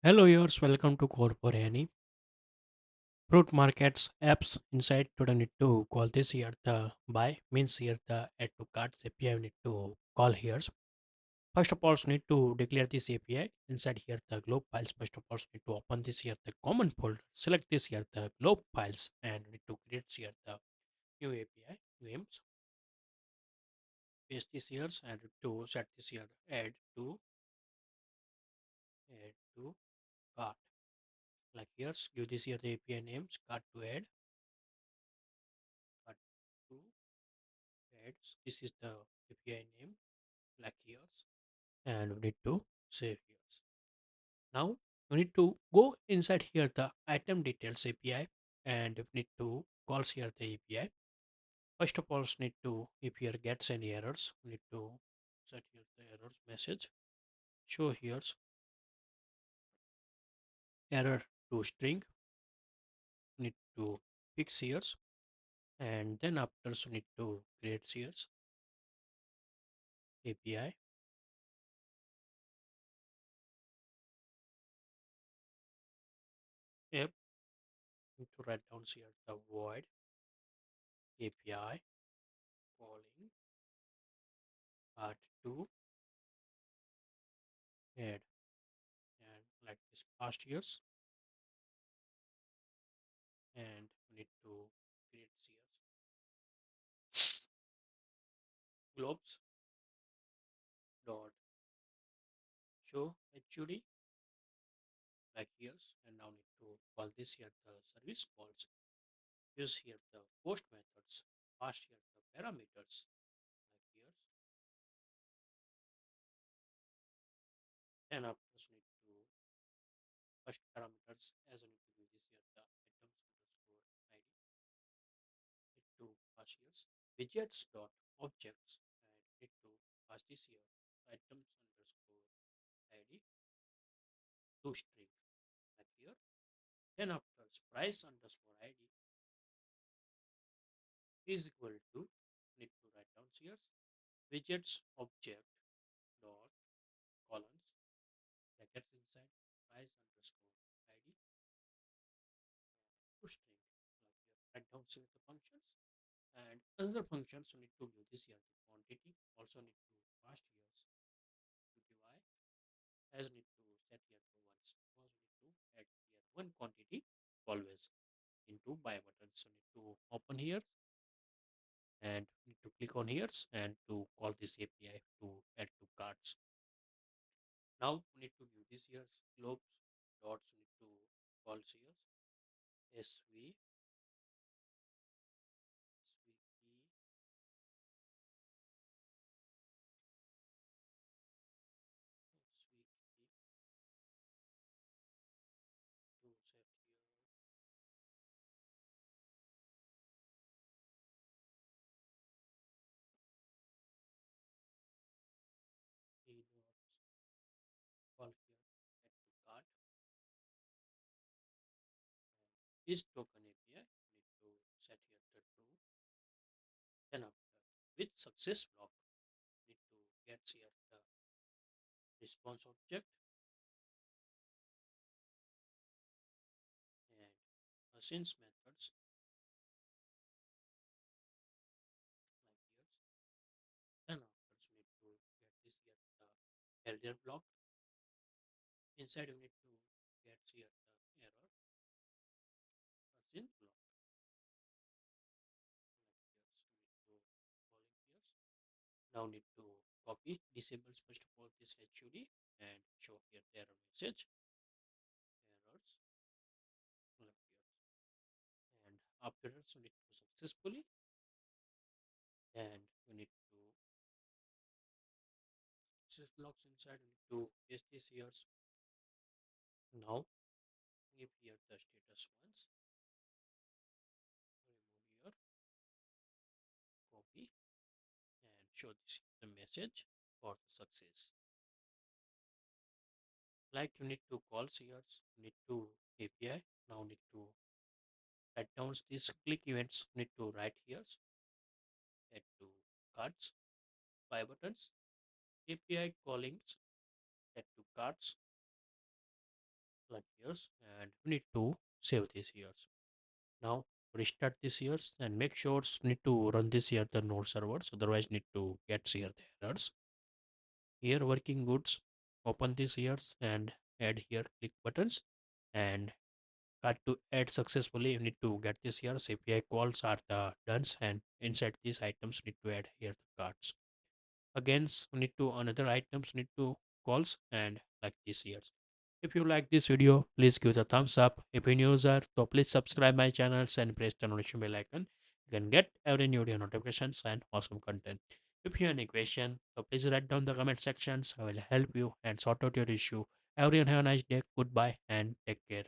Hello, yours. Welcome to CodeForAny. Fruit markets apps inside today need to call this here the buy means here the add to carts API we need to call here. First of all, need to declare this API inside here the globe files. First of all, need to open this here the common folder. Select this here the globe files and need to create here the new API names. Paste this here and to set this here add to cart. Like here's give this here the API names cart to add cart to adds. This is the API name like here's and we need to save here's. Now we need to go inside here the item details API and we need to calls here the API. First of all, need to if here gets any errors, we need to set here the errors message. Show here's error to string. We need to fix here's and then after we need to create here's API. Yep, need to write down here the void API calling part to add and like this past years and we need to create years globes dot show HUD like years and now need to call this here the service calls use here the post methods past here the parameters like years and after we need to first parameters as we need to do this here the items underscore id need to pass years widgets dot objects and need to pass this here items underscore id to string like here. Then after price underscore id is equal to need to write down here widgets object dot columns brackets inside price underscore id to string like here. Write down here the functions and another functions you need to do this here the quantity also need to pass here SwiftUI as need to set here to once because we need to add here one quantity always into buy button so need to open here and need to click on here and to call this API to add to carts. Now we need to view this here globes dots need to call here sv svp svp to set here three dots call here add to cart is token API need to set here the true. Then after with success block need to get here the response object and since methods like here. Then after we need to get this here the error block. Inside we need to get here the error in block like here. So we need to calling here. Now need to copy disables first of all this HUD and show here the error message errors like here. And after that we need to successfully and we need to success blocks inside we need to paste this here. Now give here the status once remove here copy and show this the message for the success. Like you need to call here, need to API. Now need to write down these click events. Need to write here, add to cards, buy buttons, API callings, add to cards, like years, and we need to save these years. Now restart these years and make sure need to run this year the node servers, otherwise need to get here the errors. Here working goods, open these years and add here click buttons, and got to add successfully. You need to get this here API calls are the done, and inside these items need to add here the cards. Again, we need to another items need to calls and like this here. If you like this video, please give the thumbs up. If you're new user, so please subscribe my channels and press the notification bell icon. You can get every new video notifications and awesome content. If you have any question, so please write down the comment sections. I will help you and sort out your issue. Everyone have a nice day. Goodbye and take care.